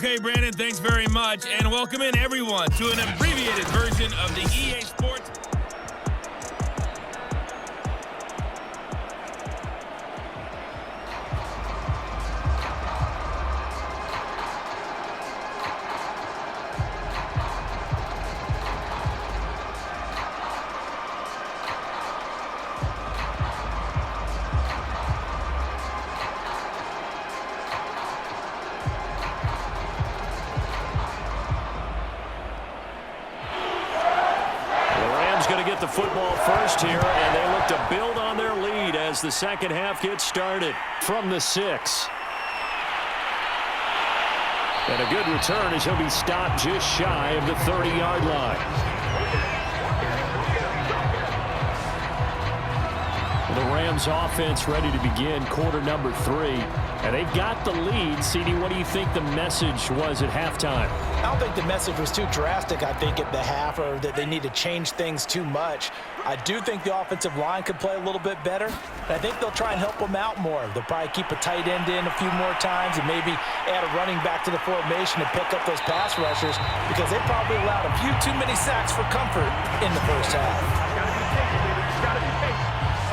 Okay, Brandon, thanks very much, and welcome in everyone to an abbreviated version of the EA Sports. Going to get the football first here, and they look to build on their lead as the second half gets started from the 6. And a good return as he'll be stopped just shy of the 30-yard line. The Rams offense ready to begin quarter number 3. And they've got the lead. CD, what do you think the message was at halftime? I don't think the message was too drastic, I think, at the half, or that they need to change things too much. I do think the offensive line could play a little bit better. And I think they'll try and help them out more. They'll probably keep a tight end in a few more times and maybe add a running back to the formation and pick up those pass rushers because they probably allowed a few too many sacks for comfort in the first half.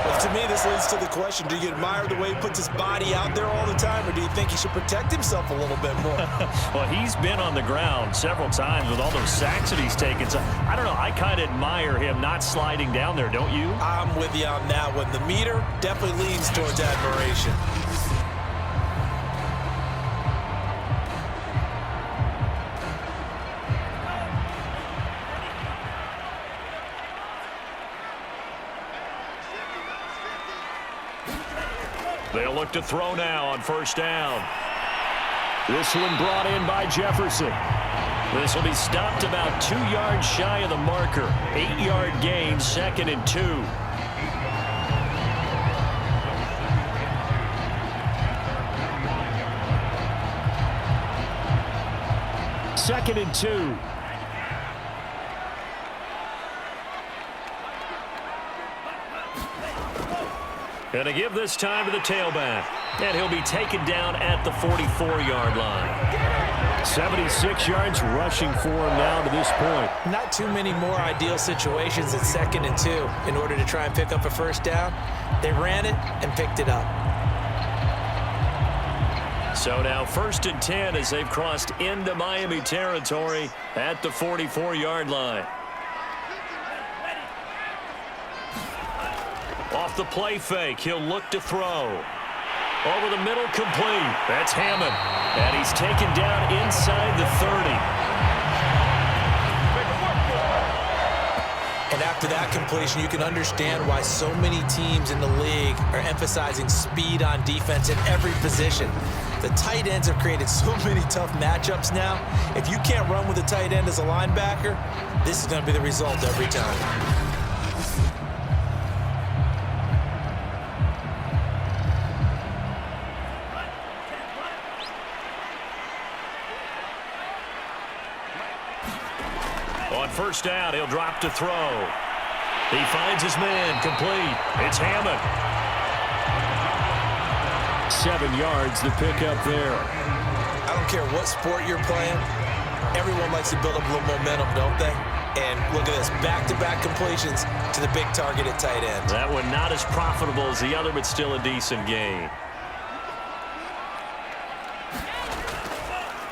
Well, to me, this leads to the question, do you admire the way he puts his body out there all the time, or do you think he should protect himself a little bit more? Well, he's been on the ground several times with all those sacks that he's taken. So, I don't know, I kind of admire him not sliding down there, don't you? I'm with you on that one. The meter definitely leans towards admiration. They'll look to throw now on first down. This one brought in by Jefferson. This will be stopped about 2 yards shy of the marker. 8-yard gain, 2nd and 2. Second and 2. Going to give this time to the tailback. And he'll be taken down at the 44-yard line. 76 yards rushing for him now to this point. Not too many more ideal situations at 2nd and 2 in order to try and pick up a first down. They ran it and picked it up. So now 1st and 10 as they've crossed into Miami territory at the 44-yard line. Off the play fake, he'll look to throw. Over the middle, complete. That's Hammond. And he's taken down inside the 30. And after that completion, you can understand why so many teams in the league are emphasizing speed on defense in every position. The tight ends have created so many tough matchups now. If you can't run with a tight end as a linebacker, this is going to be the result every time. On first down, he'll drop to throw. He finds his man, complete. It's Hammond. 7 yards to pick up there. I don't care what sport you're playing. Everyone likes to build up a little momentum, don't they? And look at this, back-to-back completions to the big target at tight end. That one not as profitable as the other, but still a decent gain.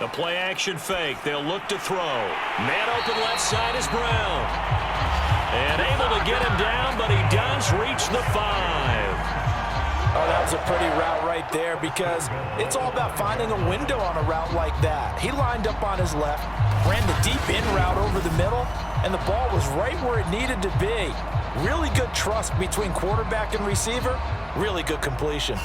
A play-action fake. They'll look to throw. Man open left side is Brown. And able to get him down, but he does reach the 5. Oh, that was a pretty route right there because it's all about finding a window on a route like that. He lined up on his left, ran the deep in route over the middle, and the ball was right where it needed to be. Really good trust between quarterback and receiver. Really good completion.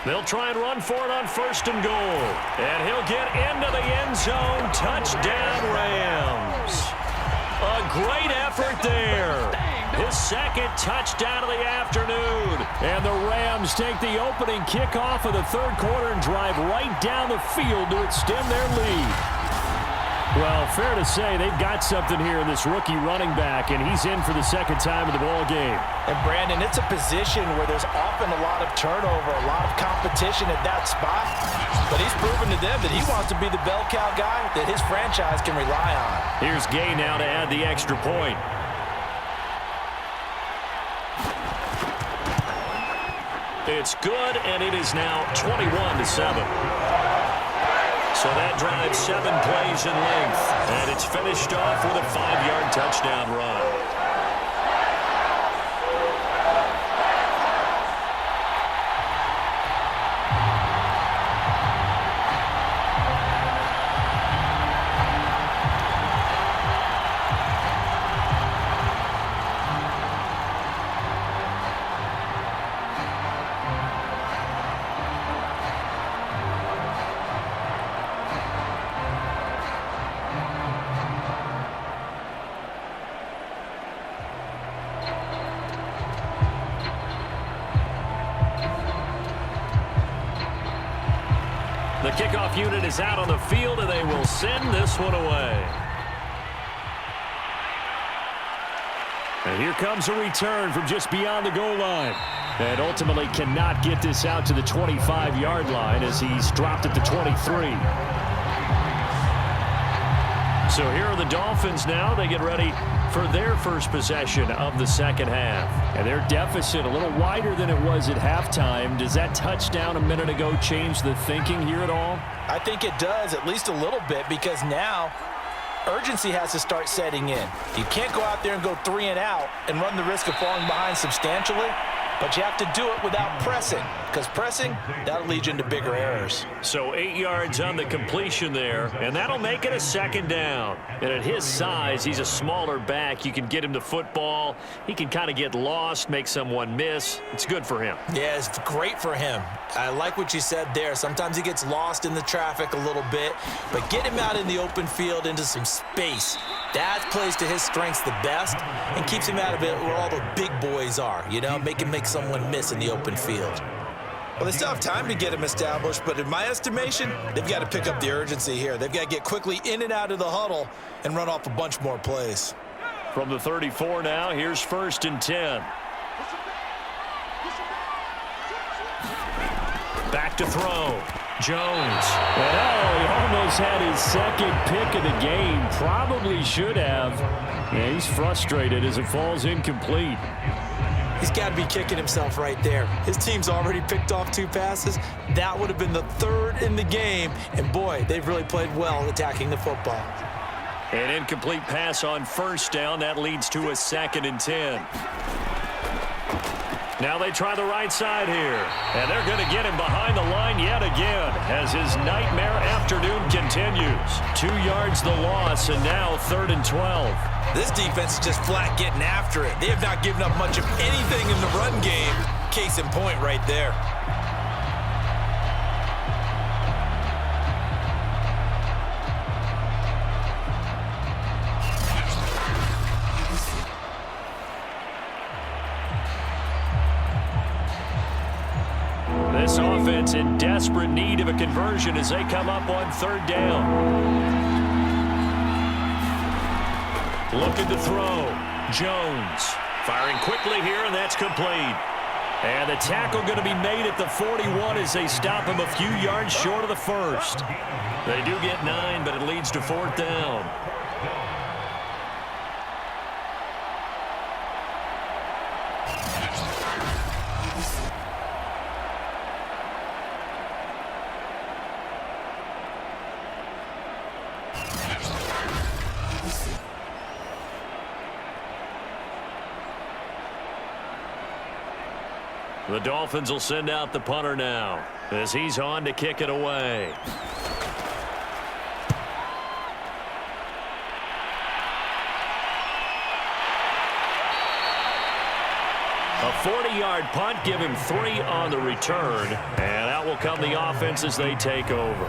They'll try and run for it on 1st and goal. And he'll get into the end zone. Touchdown, Rams. A great effort there. His second touchdown of the afternoon. And the Rams take the opening kickoff of the third quarter and drive right down the field to extend their lead. Well, fair to say they've got something here in this rookie running back, and he's in for the second time in the ball game. And, Brandon, it's a position where there's often a lot of turnover, a lot of competition at that spot. But he's proven to them that he wants to be the bell cow guy that his franchise can rely on. Here's Gay now to add the extra point. It's good, and it is now 21-7. So that drives 7 plays in length, and it's finished off with a 5-yard touchdown run. The kickoff unit is out on the field, and they will send this one away. And here comes a return from just beyond the goal line. And ultimately cannot get this out to the 25-yard line as he's dropped at the 23. So here are the Dolphins now. They get ready for their first possession of the second half. And their deficit a little wider than it was at halftime. Does that touchdown a minute ago change the thinking here at all? I think it does, at least a little bit, because now urgency has to start setting in. You can't go out there and go 3 and out and run the risk of falling behind substantially, but you have to do it without pressing, because pressing, that'll lead you into bigger errors. So 8 yards on the completion there, and that'll make it a second down. And at his size, he's a smaller back. You can get him the football. He can kind of get lost, make someone miss. It's good for him. Yeah, it's great for him. I like what you said there. Sometimes he gets lost in the traffic a little bit, but get him out in the open field into some space. That plays to his strengths the best and keeps him out of it where all the big boys are, you know, make someone miss in the open field. Well, they still have time to get him established, but in my estimation, they've got to pick up the urgency here. They've got to get quickly in and out of the huddle and run off a bunch more plays. From the 34 now, here's 1st and 10. Back to throw. Jones. Well, he almost had his second pick of the game. Probably should have. Yeah, he's frustrated as it falls incomplete. He's got to be kicking himself right there. His team's already picked off 2 passes. That would have been the 3rd in the game. And, boy, they've really played well attacking the football. An incomplete pass on 1st down. That leads to a 2nd and 10. Now they try the right side here. And they're going to get him behind the line yet again as his nightmare afternoon continues. 2 yards the loss, and now 3rd and 12. This defense is just flat getting after it. They have not given up much of anything in the run game. Case in point right there. This offense in desperate need of a conversion as they come up on 3rd down. Looking to throw. Jones firing quickly here, and that's complete. And the tackle going to be made at the 41 as they stop him a few yards short of the 1st. They do get 9, but it leads to 4th down. The Dolphins will send out the punter now as he's on to kick it away. A 40-yard punt, give him 3 on the return, and out will come the offense as they take over.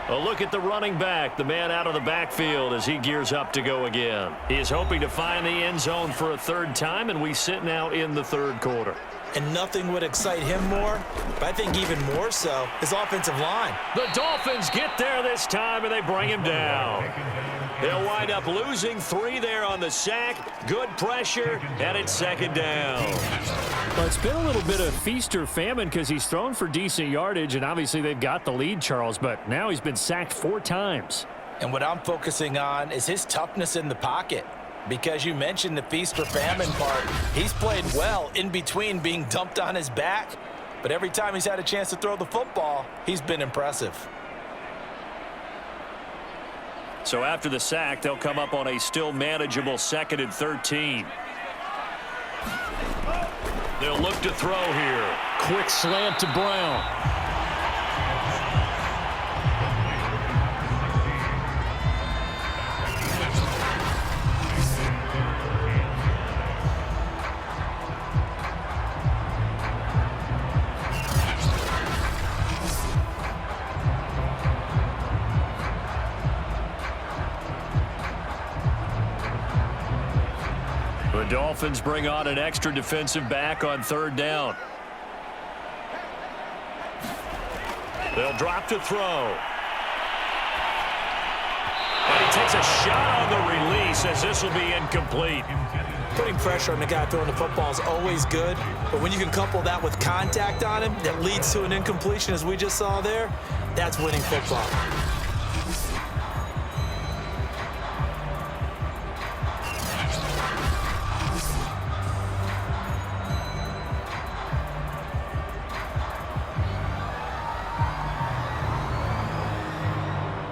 A look at the running back, the man out of the backfield as he gears up to go again. He is hoping to find the end zone for a third time, and we sit now in the third quarter. And nothing would excite him more, but I think even more so, his offensive line. The Dolphins get there this time, and they bring him down. They'll wind up losing 3 there on the sack. Good pressure, and it's second down. Well, it's been a little bit of feast or famine because he's thrown for decent yardage, and obviously they've got the lead, Charles, but now he's been sacked 4 times. And what I'm focusing on is his toughness in the pocket. Because you mentioned the feast or famine part, he's played well in between being dumped on his back. But every time he's had a chance to throw the football, he's been impressive. So after the sack, they'll come up on a still manageable 2nd and 13. They'll look to throw here. Quick slant to Brown. The Dolphins bring on an extra defensive back on 3rd down. They'll drop to throw. And he takes a shot on the release as this will be incomplete. Putting pressure on the guy throwing the football is always good, but when you can couple that with contact on him that leads to an incompletion as we just saw there, that's winning football.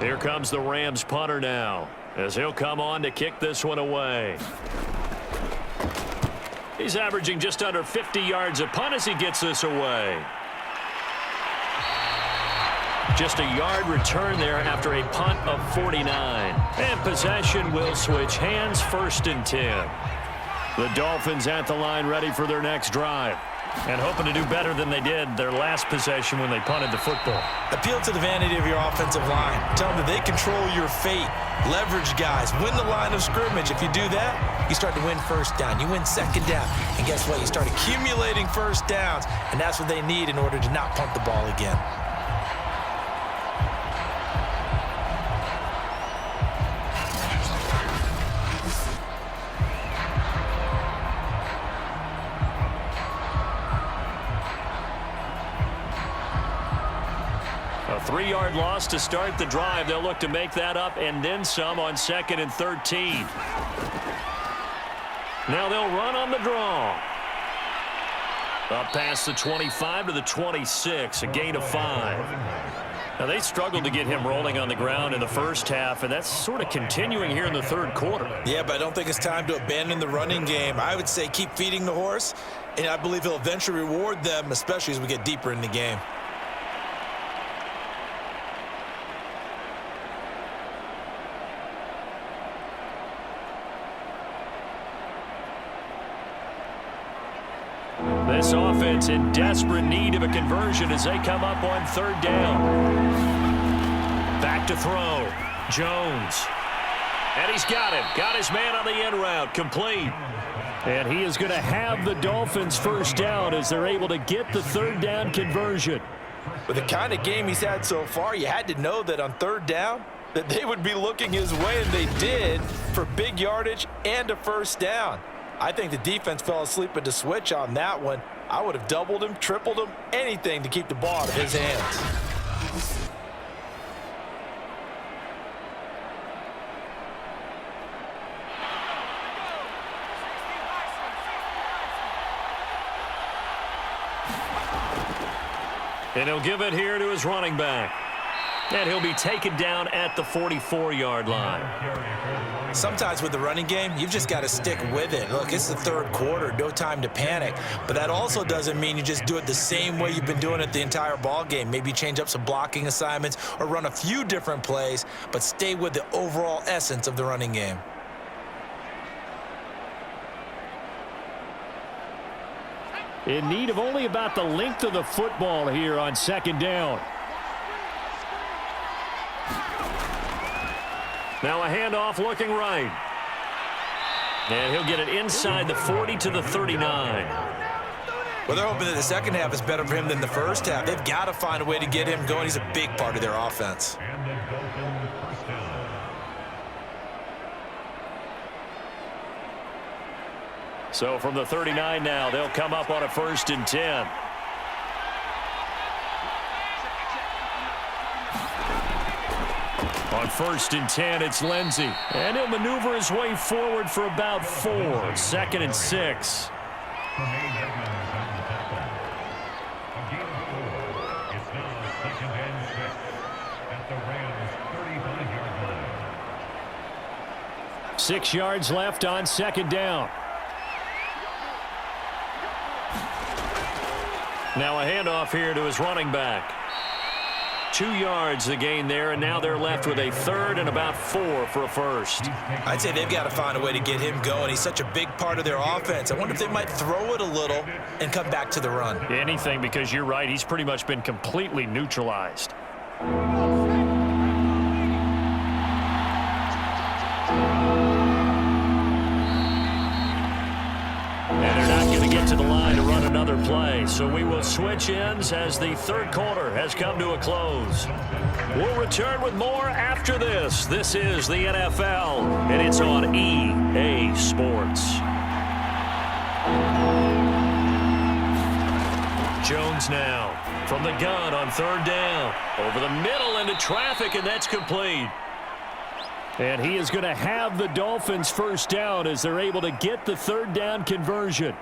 Here comes the Rams punter now, as he'll come on to kick this one away. He's averaging just under 50 yards a punt as he gets this away. Just a yard return there after a punt of 49. And possession will switch hands, 1st and 10. The Dolphins at the line ready for their next drive. And hoping to do better than they did their last possession when they punted the football. Appeal to the vanity of your offensive line. Tell them that they control your fate. Leverage guys. Win the line of scrimmage. If you do that, you start to win 1st down. You win 2nd down. And guess what? You start accumulating 1st downs. And that's what they need in order to not punt the ball again. A 3-yard loss to start the drive. They'll look to make that up and then some on 2nd and 13. Now they'll run on the draw. Up past the 25 to the 26, a gain of 5. Now they struggled to get him rolling on the ground in the 1st half, and that's sort of continuing here in the 3rd quarter. Yeah, but I don't think it's time to abandon the running game. I would say keep feeding the horse, and I believe he'll eventually reward them, especially as we get deeper in the game. This offense in desperate need of a conversion as they come up on 3rd down. Back to throw. Jones. And he's got him. Got his man on the end route. Complete. And he is going to have the Dolphins 1st down as they're able to get the 3rd down conversion. With the kind of game he's had so far, you had to know that on 3rd down that they would be looking his way, and they did, for big yardage and a 1st down. I think the defense fell asleep at the switch on that one. I would have doubled him, tripled him, anything to keep the ball out of his hands. And he'll give it here to his running back. And he'll be taken down at the 44-yard line. Sometimes with the running game, you've just got to stick with it. Look, it's the 3rd quarter, no time to panic. But that also doesn't mean you just do it the same way you've been doing it the entire ball game. Maybe change up some blocking assignments or run a few different plays, but stay with the overall essence of the running game. In need of only about the length of the football here on 2nd down. Now a handoff looking right. And he'll get it inside the 40 to the 39. Well, they're hoping that the second half is better for him than the first half. They've got to find a way to get him going. He's a big part of their offense. So from the 39 now, they'll come up on a 1st and 10. On 1st and 10, it's Lindsey. And he'll maneuver his way forward for about 4. 2nd and 6. It's now 2nd and 6 at the Rams' 35-yard line. 6 yards left on 2nd down. Now a handoff here to his running back. 2 yards the gain there, and now they're left with a 3rd and about 4 for a 1st. I'd say they've got to find a way to get him going. He's such a big part of their offense. I wonder if they might throw it a little and come back to the run. Anything, because you're right, he's pretty much been completely neutralized. And they're not going to get to the line to run another play, so we will switch ends as the 3rd quarter has come to a close. We'll return with more after this. This is the NFL, and it's on EA Sports. Jones now from the gun on 3rd down. Over the middle into traffic, and that's complete. And he is going to have the Dolphins 1st down as they're able to get the 3rd down conversion.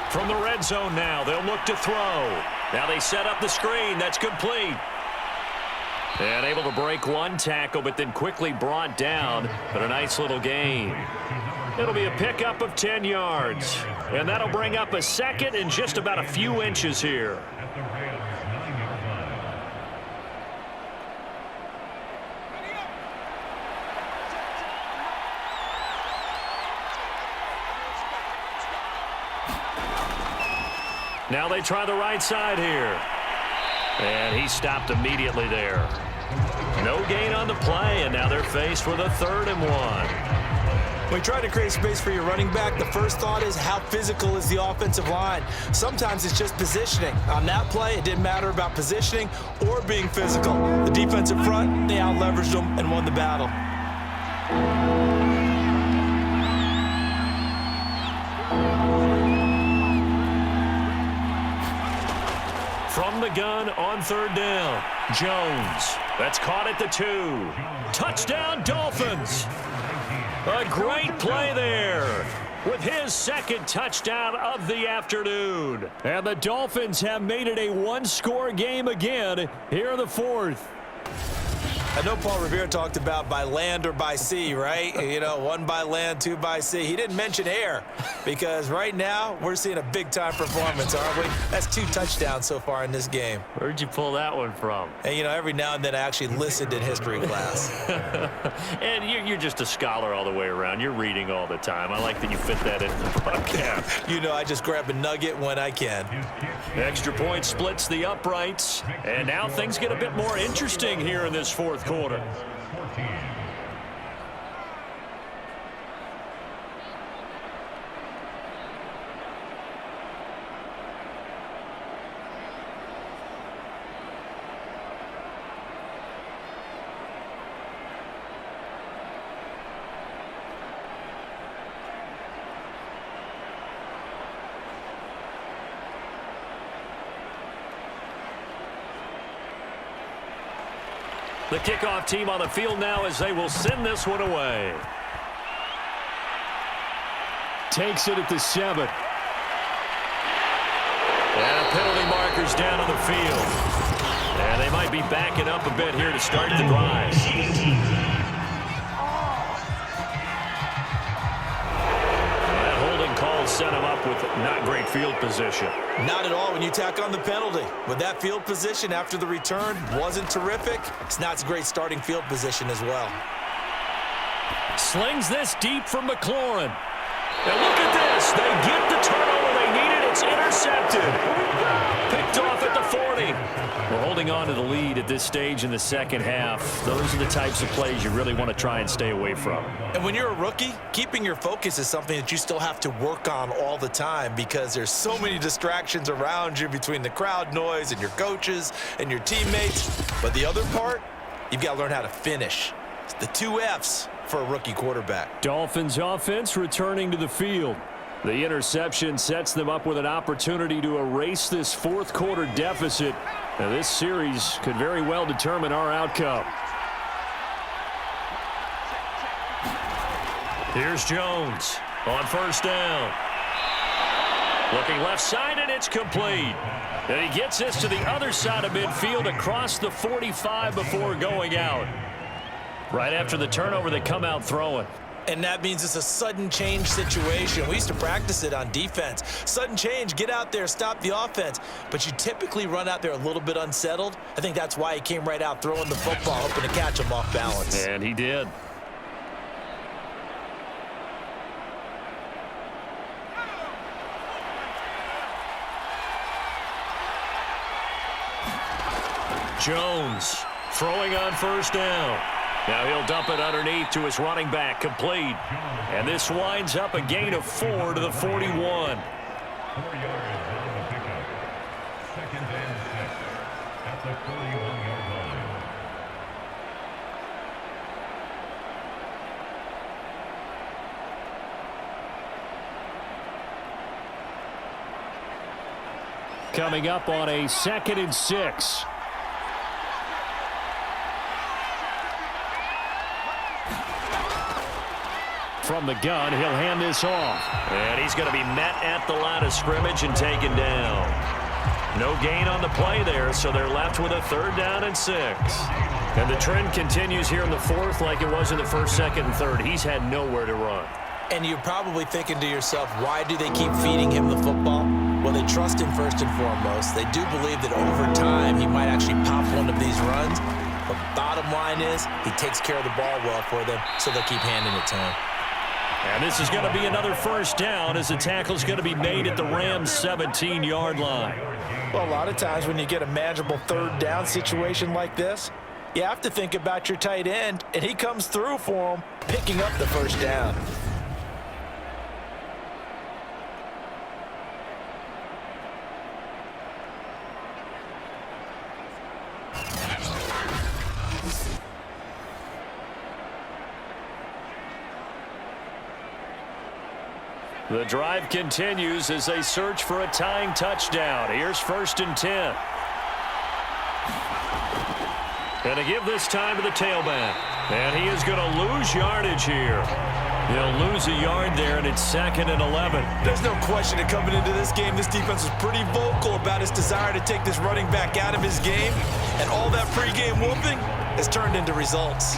From the red zone now, they'll look to throw. Now they set up the screen. That's complete. And able to break one tackle, but then quickly brought down. But a nice little gain. It'll be a pickup of 10 yards. And that'll bring up a 2nd and just about a few inches here. Now they try the right side here. And he stopped immediately there. No gain on the play, and now they're faced with a 3rd and 1. When you try to create space for your running back, the first thought is how physical is the offensive line. Sometimes it's just positioning. On that play, it didn't matter about positioning or being physical. The defensive front, they out-leveraged them and won the battle. From the gun on 3rd down, Jones. That's caught at the 2. Touchdown, Dolphins. A great play there with his 2nd touchdown of the afternoon. And the Dolphins have made it a 1-score game again here in the 4th. I know Paul Revere talked about by land or by sea, right? You know, 1 by land, 2 by sea. He didn't mention air because right now we're seeing a big-time performance, aren't we? That's 2 touchdowns so far in this game. Where'd you pull that one from? And, you know, every now and then I actually listened in history class. And you're just a scholar all the way around. You're reading all the time. I like that you fit that in the broadcast. You know, I just grab a nugget when I can. Extra point splits the uprights. And now things get a bit more interesting here in this 4th quarter. The kickoff team on the field now as they will send this one away. Takes it at the 7. And penalty markers down on the field. And they might be backing up a bit here to start the drive. That holding call set him up with not great field position. Not at all when you tack on the penalty. With that field position after the return wasn't terrific, it's not a great starting field position as well. Slings this deep from McLaurin. And look at this. They get the turnover they needed. It's intercepted. Picked off at the 40. We're holding on to the lead at this stage in the second half. Those are the types of plays you really want to try and stay away from. And when you're a rookie, keeping your focus is something that you still have to work on all the time because there's so many distractions around you between the crowd noise and your coaches and your teammates. But the other part, you've got to learn how to finish. It's the 2 F's for a rookie quarterback. Dolphins offense returning to the field. The interception sets them up with an opportunity to erase this fourth quarter deficit. Now, this series could very well determine our outcome. Here's Jones on first down. Looking left side, and it's complete. And he gets this to the other side of midfield across the 45 before going out. Right after the turnover, they come out throwing. And that means it's a sudden change situation. We used to practice it on defense. Sudden change, get out there, stop the offense. But you typically run out there a little bit unsettled. I think that's why he came right out throwing the football, hoping to catch him off balance. And he did. Jones throwing on first down. Now he'll dump it underneath to his running back, complete. And this winds up a gain of 4 to the 41. 4 yards on the pickup. 2nd and 6 at the 41-yard line. Coming up on a 2nd and 6. From the gun, he'll hand this off. And he's going to be met at the line of scrimmage and taken down. No gain on the play there, so they're left with a 3rd down and 6. And the trend continues here in the 4th like it was in the 1st, 2nd, and 3rd. He's had nowhere to run. And you're probably thinking to yourself, why do they keep feeding him the football? Well, they trust him first and foremost. They do believe that over time he might actually pop one of these runs. But bottom line is he takes care of the ball well for them, so they'll keep handing it to him. And this is going to be another 1st down as the tackle is going to be made at the Rams' 17-yard line. Well, a lot of times when you get a manageable 3rd down situation like this, you have to think about your tight end, and he comes through for him, picking up the 1st down. The drive continues as they search for a tying touchdown. Here's 1st and 10. And to give this time to the tailback. And he is going to lose yardage here. He'll lose a yard there, and it's 2nd and 11. There's no question that coming into this game, this defense was pretty vocal about its desire to take this running back out of his game. And all that pregame whooping has turned into results.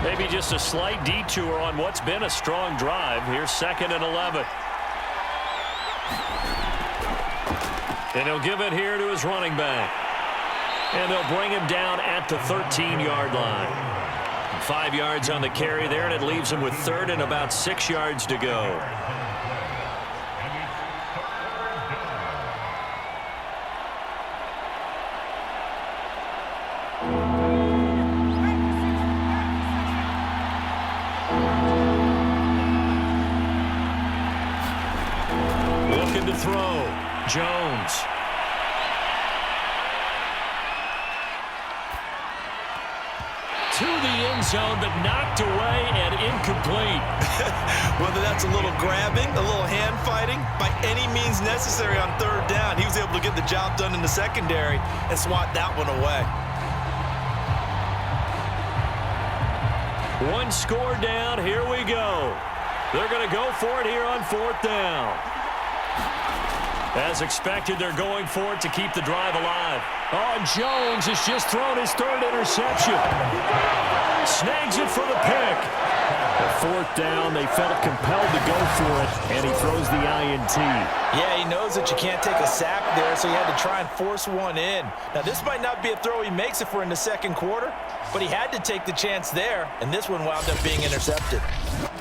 Maybe just a slight detour on what's been a strong drive. Here's 2nd and 11. And he'll give it here to his running back. And they'll bring him down at the 13-yard line. 5 yards on the carry there, and it leaves him with 3rd and about 6 yards to go. To throw, Jones. to the end zone, but knocked away and incomplete. Whether that's a little grabbing, a little hand fighting, by any means necessary on third down, he was able to get the job done in the secondary and swat that one away. One score down. Here we go. They're going to go for it here on fourth down. As expected, they're going for it to keep the drive alive. Oh, and Jones has just thrown his third interception. Snags it for the pick. At fourth down, they felt compelled to go for it, and he throws the INT. Yeah, he knows that you can't take a sack there, so he had to try and force one in. Now, this might not be a throw he makes if we're in the second quarter, but he had to take the chance there, and this one wound up being intercepted.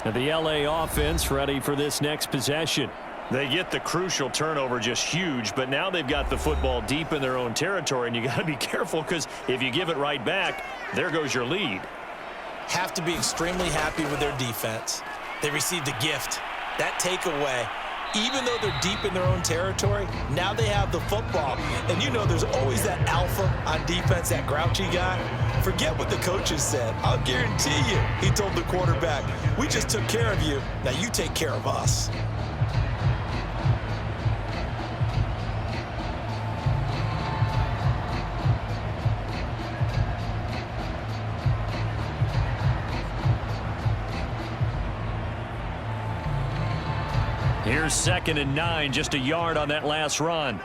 And the LA offense ready for this next possession. They get the crucial turnover just huge, but now they've got the football deep in their own territory, and you got to be careful because if you give it right back, there goes your lead. Have to be extremely happy with their defense. They received a gift. That takeaway, even though they're deep in their own territory, now they have the football. And you know there's always that alpha on defense, that grouchy guy. Forget what the coaches said. I'll guarantee you, he told the quarterback, we just took care of you. Now you take care of us. Here's 2nd and 9, just a yard on that last run.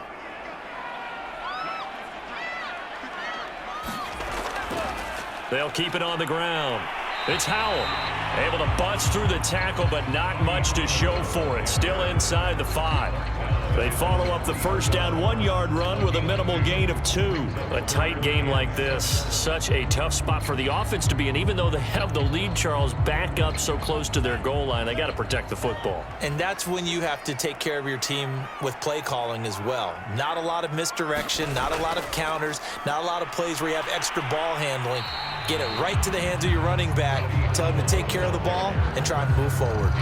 They'll keep it on the ground. It's Howell, able to bust through the tackle, but not much to show for it. Still inside the 5. They follow up the first down 1-yard run with a minimal gain of 2. A tight game like this, such a tough spot for the offense to be in. Even though they have the lead, Charles, back up so close to their goal line, they got to protect the football. And that's when you have to take care of your team with play calling as well. Not a lot of misdirection, not a lot of counters, not a lot of plays where you have extra ball handling. Get it right to the hands of your running back, tell him to take care of the ball, and try and move forward.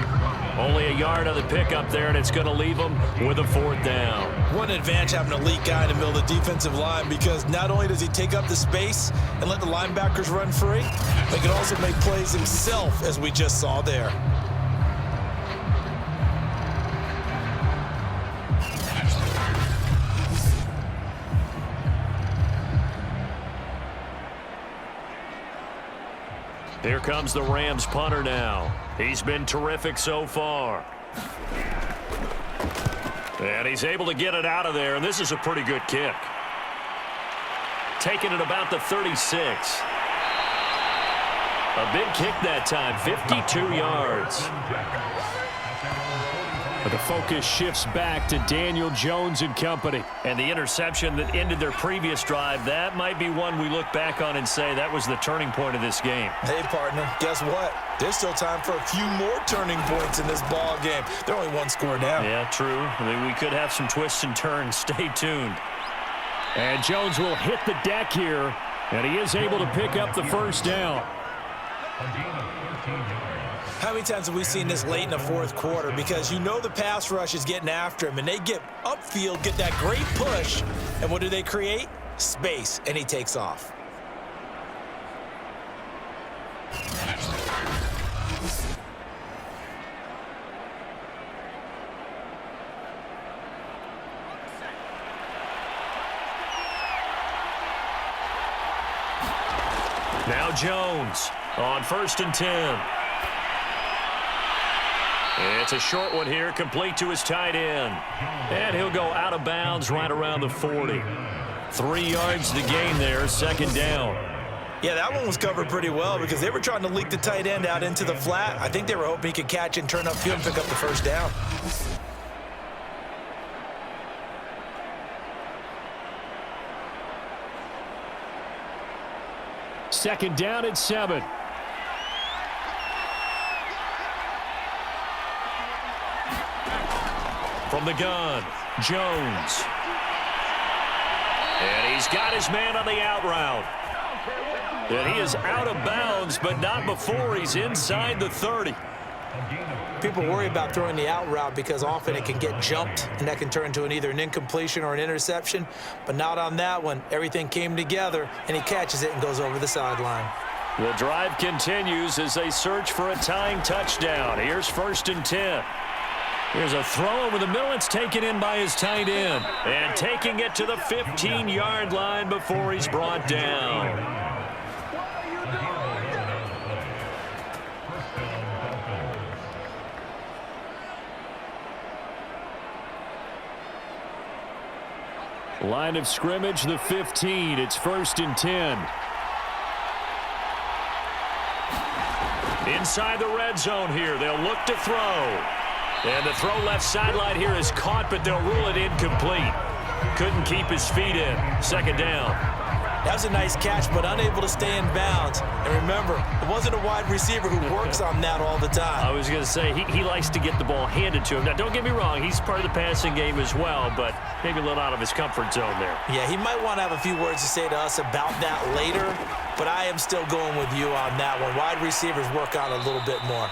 Only a yard of the pickup there, and it's going to leave them with a 4th down. What an advantage having an elite guy in the middle of the defensive line, because not only does he take up the space and let the linebackers run free, but he can also make plays himself, as we just saw there. Here comes the Rams punter now. He's been terrific so far. And he's able to get it out of there, and this is a pretty good kick. Taking it about the 36. A big kick that time, 52 yards. But the focus shifts back to Daniel Jones and company. And the interception that ended their previous drive, that might be one we look back on and say that was the turning point of this game. Hey, partner, guess what? There's still time for a few more turning points in this ball game. They're only 1 score down. Yeah, true. I mean, we could have some twists and turns. Stay tuned. And Jones will hit the deck here, and he is able to pick up the first down. How many times have we seen this late in the 4th quarter? Because you know the pass rush is getting after him, and they get upfield, get that great push, and what do they create? Space, and he takes off. Now Jones on 1st and 10. It's a short one here, complete to his tight end. And he'll go out of bounds right around the 40. 3 yards to gain there, 2nd down. Yeah, that one was covered pretty well because they were trying to leak the tight end out into the flat. I think they were hoping he could catch it and turn upfield and pick up the first down. Second down at 7. From the gun, Jones. And he's got his man on the out route. And he is out of bounds, but not before he's inside the 30. People worry about throwing the out route because often it can get jumped, and that can turn into either an incompletion or an interception. But not on that one. Everything came together, and he catches it and goes over the sideline. The drive continues as they search for a tying touchdown. Here's 1st and 10. Here's a throw over the middle. It's taken in by his tight end. And taking it to the 15-yard line before he's brought down. Line of scrimmage, the 15. It's 1st and 10. Inside the red zone here. They'll look to throw. And the throw left sideline here is caught, but they'll rule it incomplete. Couldn't keep his feet in. 2nd down. That was a nice catch, but unable to stay in bounds. And remember, it wasn't a wide receiver who works on that all the time. I was going to say, he likes to get the ball handed to him. Now, don't get me wrong, he's part of the passing game as well, but maybe a little out of his comfort zone there. Yeah, he might want to have a few words to say to us about that later, but I am still going with you on that one. Wide receivers work on a little bit more.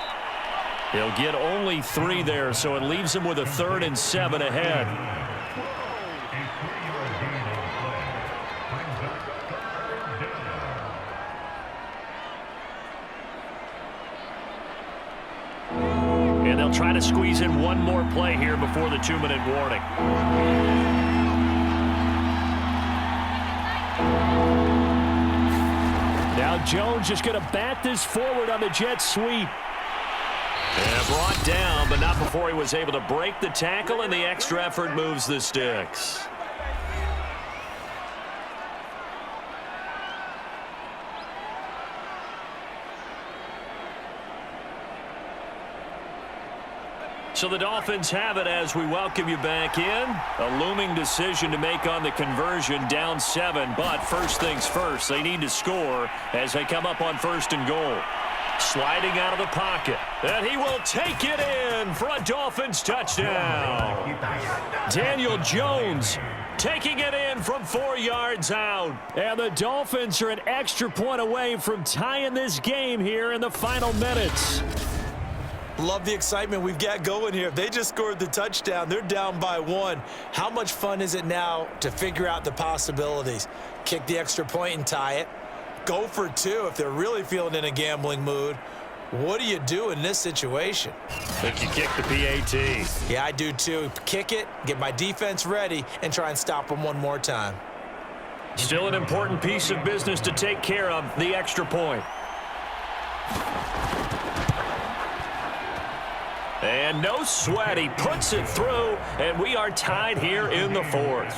He'll get only 3 there, so it leaves him with a 3rd and 7 ahead. And they'll try to squeeze in one more play here before the 2-minute warning. Now Jones just going to bat this forward on the jet sweep. And brought down, but not before he was able to break the tackle, and the extra effort moves the sticks. So the Dolphins have it as we welcome you back in. A looming decision to make on the conversion, down 7. But first things first, they need to score as they come up on 1st and goal. Sliding out of the pocket. And he will take it in for a Dolphins touchdown. Daniel Jones taking it in from 4 yards out. And the Dolphins are an extra point away from tying this game here in the final minutes. Love the excitement we've got going here. If they just scored the touchdown, they're down by 1. How much fun is it now to figure out the possibilities? Kick the extra point and tie it. Go for 2 if they're really feeling in a gambling mood. What do you do in this situation? I think you kick the PAT. Yeah, I do too. Kick it, get my defense ready, and try and stop them one more time. Still an important piece of business to take care of, the extra point. And no sweat, he puts it through, and we are tied here in the 4th.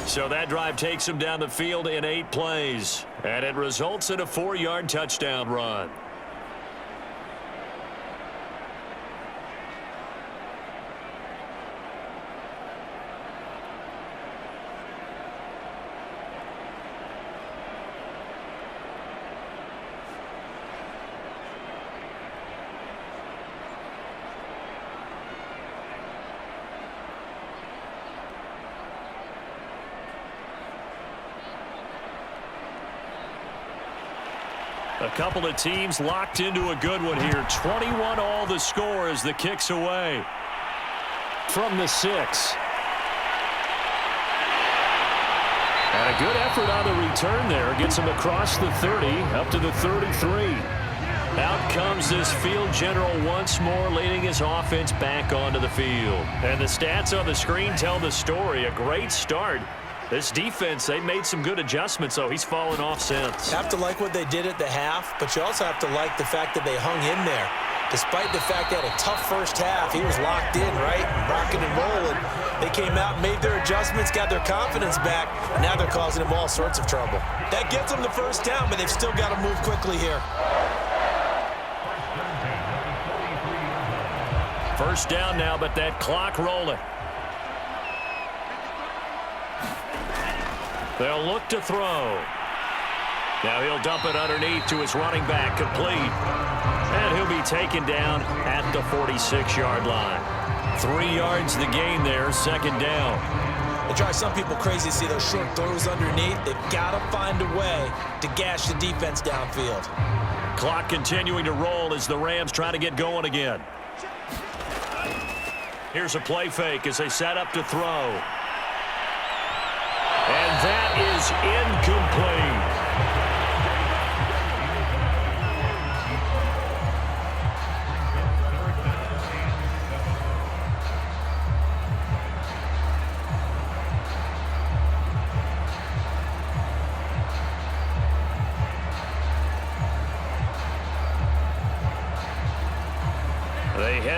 So that drive takes him down the field in 8 plays, and it results in a 4-yard touchdown run. A couple of teams locked into a good one here. 21 all the score as the kick's away. From the 6. And a good effort on the return there. Gets him across the 30, up to the 33. Out comes this field general once more, leading his offense back onto the field. And the stats on the screen tell the story. A great start. This defense, they made some good adjustments, though. He's fallen off since. You have to like what they did at the half, but you also have to like the fact that they hung in there. Despite the fact they had a tough first half, he was locked in, right? Rocking and rolling. They came out, made their adjustments, got their confidence back. Now they're causing him all sorts of trouble. That gets them the first down, but they've still got to move quickly here. First down now, but that clock rolling. They'll look to throw. Now he'll dump it underneath to his running back, complete. And he'll be taken down at the 46-yard line. 3 yards the gain there, 2nd down. It drives some people crazy to see those short throws underneath. They've got to find a way to gash the defense downfield. Clock continuing to roll as the Rams try to get going again. Here's a play fake as they set up to throw. And that is incomplete.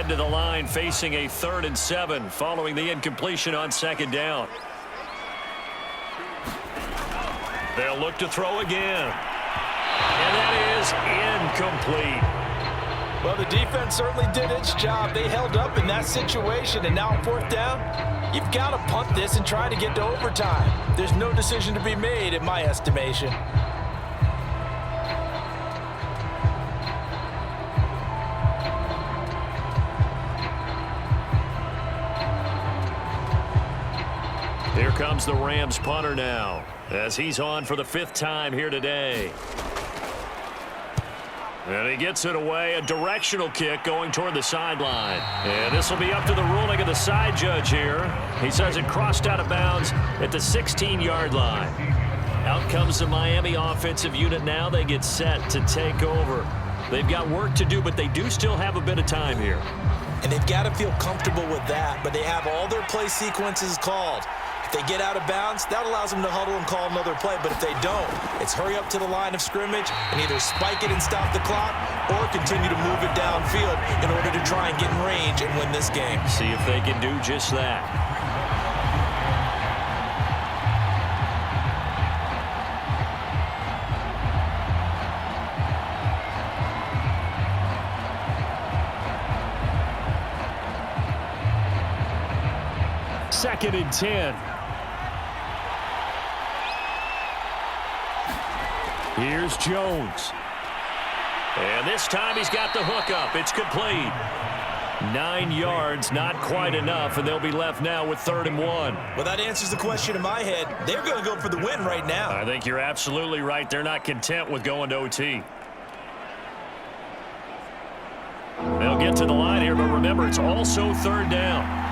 head to the line facing a 3rd and 7 following the incompletion on 2nd down. They'll look to throw again. And that is incomplete. Well, the defense certainly did its job. They held up in that situation, and now on 4th down, you've got to punt this and try to get to overtime. There's no decision to be made in my estimation. Here comes the Rams punter now, as he's on for the 5th time here today. And he gets it away, a directional kick going toward the sideline. And this will be up to the ruling of the side judge here. He says it crossed out of bounds at the 16-yard line. Out comes the Miami offensive unit now. They get set to take over. They've got work to do, but they do still have a bit of time here. And they've got to feel comfortable with that, but they have all their play sequences called. If they get out of bounds, that allows them to huddle and call another play. But if they don't, it's hurry up to the line of scrimmage and either spike it and stop the clock or continue to move it downfield in order to try and get in range and win this game. See if they can do just that. Second and 10. Here's Jones. And this time he's got the hook up. It's complete. 9 yards, not quite enough, and they'll be left now with 3rd and 1. Well, that answers the question in my head. They're going to go for the win right now. I think you're absolutely right. They're not content with going to OT. They'll get to the line here, but remember, it's also 3rd down.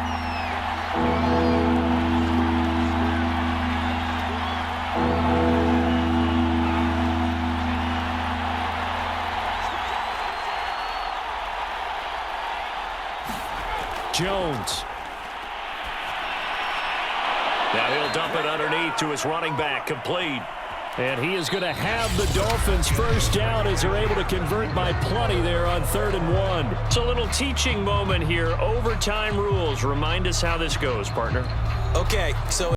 Jones. Now he'll dump it underneath to his running back, complete. And he is going to have the Dolphins 1st down as they're able to convert by plenty there on 3rd and 1. It's a little teaching moment here. Overtime rules. Remind us how this goes, partner. Okay, so